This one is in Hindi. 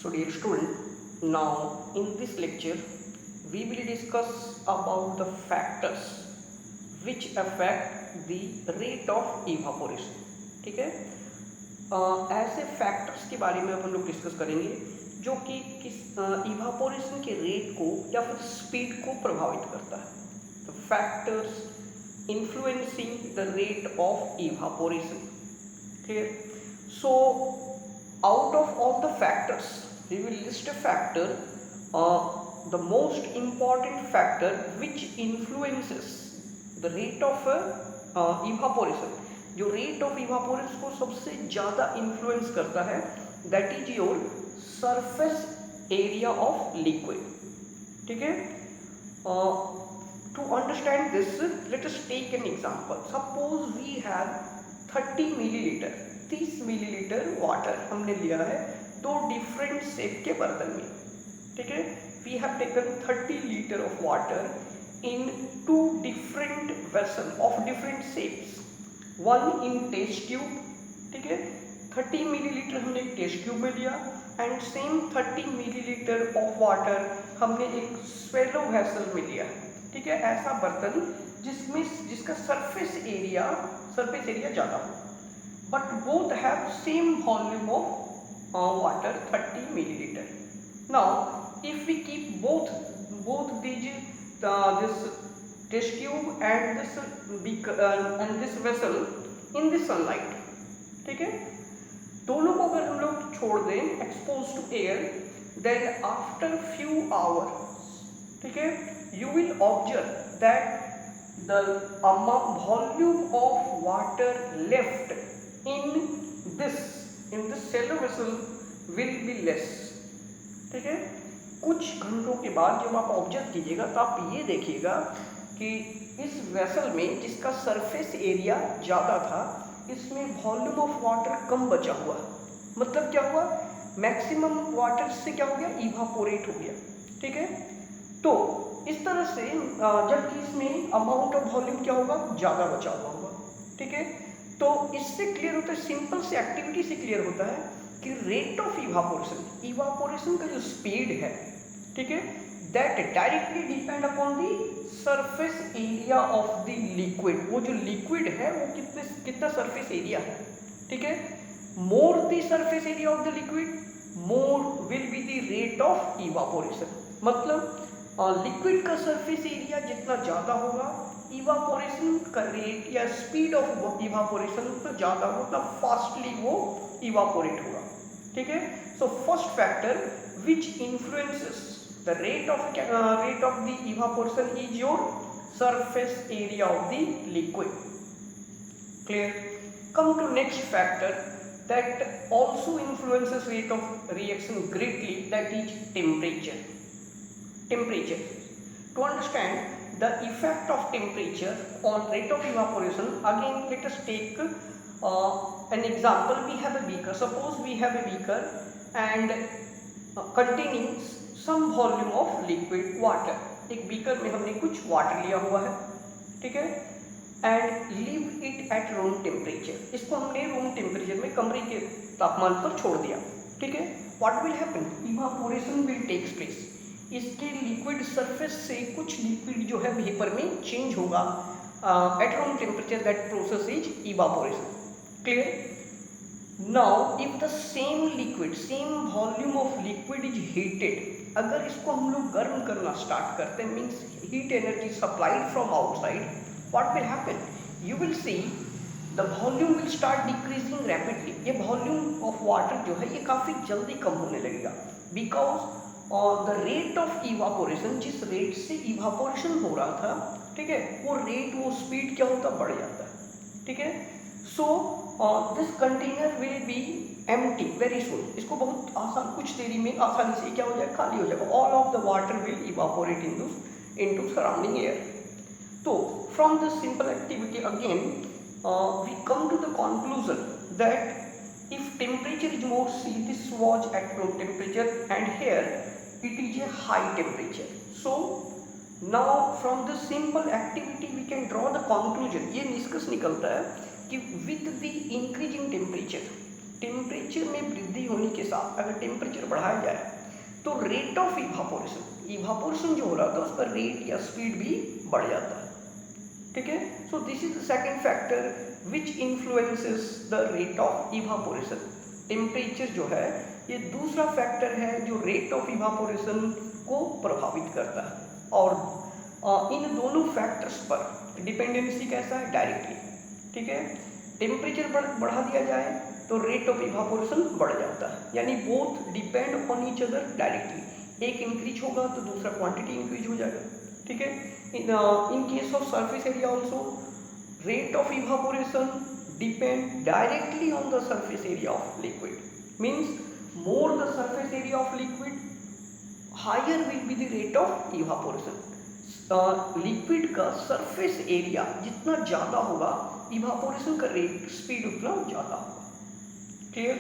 So dear student, now in this lecture we will discuss about the factors which affect the rate of evaporation. ठीक है, ऐसे फैक्टर्स के बारे में अपन लोग डिस्कस करेंगे जो कि किस इवापोरेशन के रेट को या फिर स्पीड को प्रभावित करता है. तो factors influencing the rate of evaporation. Clear? So out of all the factors we will list a factor, the most important factor which influences the rate of evaporation. जो रेट ऑफ इवापोरेशन को सबसे ज़्यादा इन्फ्लुएंस करता है that is your surface area of liquid. ठीक है, to understand this let us take an example. Suppose we have 30 millilitre 30 millilitre water हमने लिया है दो डिफरेंट शेप के बर्तन में. ठीक है, we have taken 30 litre of water in two different vessel of different shapes. One in test tube. ठीक है, 30 मिलीलीटर हमने एक टेस्ट ट्यूब में लिया and same 30 millilitre of water हमने एक स्वेलो वेसल में लिया. ठीक है, ऐसा बर्तन जिसका सरफेस एरिया ज़्यादा हो, but both have same volume of water 30 milliliter. Now if we keep both this test tube and this beaker and this vessel in the sunlight. ठीक है, दोनों को अगर हम लोग छोड़ दें expose to air, then after few hours, ठीक है, you will observe that the volume of water left in this shallow vessel will be less. ठीक है, कुछ घंटों के बाद जब आप ऑब्जर्व कीजिएगा तो आप ये देखिएगा कि इस वेसल में जिसका सरफेस एरिया ज़्यादा था इसमें वॉल्यूम ऑफ वाटर कम बचा हुआ. मतलब क्या हुआ, मैक्सिमम वाटर से क्या हो गया, इवापोरेट हो गया. ठीक है, तो इस तरह से जबकि इसमें अमाउंट ऑफ वॉल्यूम क्या होगा, ज़्यादा बचा हुआ होगा. ठीक है, तो इससे क्लियर होता है, सिंपल से एक्टिविटी से क्लियर होता है कि रेट ऑफ इवापोरेशन का जो स्पीड है, ठीक है, that directly depend upon the surface area of the liquid. वो जो लिक्विड है वो कितना सरफेस एरिया है. ठीक है, more the surface area of the liquid more will be the rate of evaporation. मतलब लिक्विड का सरफेस एरिया जितना ज़्यादा होगा इवापोरेशन का रेट या स्पीड ऑफ इवापोरेशन उतना ज़्यादा होगा, उतना फास्टली वो इवापोरेट होगा. ठीक है, so first factor which influences the rate of the evaporation is your surface area of the liquid. Clear. Come to next factor that also influences rate of reaction greatly, that is temperature. To understand the effect of temperature on rate of evaporation, again let us take an example. We have a beaker. Suppose we have a beaker and containing some volume of liquid water. एक बीकर में हमने कुछ वाटर लिया हुआ है. ठीक है, and leave it at room temperature. इसको हमने रूम टेम्परेचर में कमरे के तापमान पर छोड़ दिया. ठीक है, what will happen? Evaporation will take place. इसके लिक्विड सरफेस से कुछ लिक्विड जो है वेपर में चेंज होगा at room temperature. That process is evaporation. Clear. Now if the same liquid, same volume of liquid is heated, अगर इसको हम लोग गर्म करना स्टार्ट करते हैं, means heat energy supplied from outside, what will happen, you will see the volume will start decreasing rapidly. ये वॉल्यूम ऑफ वाटर जो है ये काफ़ी जल्दी कम होने लगेगा, बिकॉज और द रेट ऑफ इवापोरेशन, जिस रेट से इवापोरेशन हो रहा था, ठीक है, वो रेट, वो स्पीड क्या होता, बढ़ जाता है. ठीक है, so this container will be empty very soon. इसको बहुत आसान, कुछ देरी में आसानी से क्या हो जाएगा, खाली हो जाएगा. All of the water will evaporate into surrounding air. तो from this simple activity again we come to the conclusion that if temperature is more, see this was at room temperature and here it is a high temperature. So now from this simple activity we can draw the conclusion. ये निष्कर्ष निकलता है कि with the increasing temperature, temperature में वृद्धि होने के साथ अगर टेम्परेचर बढ़ाया जाए तो रेट ऑफ इवापोरेशन जो हो रहा था उसका रेट या स्पीड भी बढ़ जाता है। ठीक है, so this is the second factor which influences the rate of evaporation. Temperature जो है ये दूसरा फैक्टर है जो रेट ऑफ इवापोरेशन को प्रभावित करता है। और इन दोनों फैक्टर्स पर डिपेंडेंसी कैसा है, डायरेक्टली। ठीक है, टेम्परेचर बढ़ा दिया जाए तो रेट ऑफ इवापोरेशन बढ़ जाता है, यानी both depend on each other directly. एक इंक्रीज होगा तो दूसरा क्वांटिटी इंक्रीज हो जाएगा। ठीक है, in case of surface area also rate of evaporation depend directly on the surface area of liquid, means more the surface area of liquid, higher will be the rate of evaporation। Liquid का सरफेस एरिया जितना ज़्यादा होगा इवापोरेशन का रेट स्पीड उतना ज़्यादा होगा। क्लियर?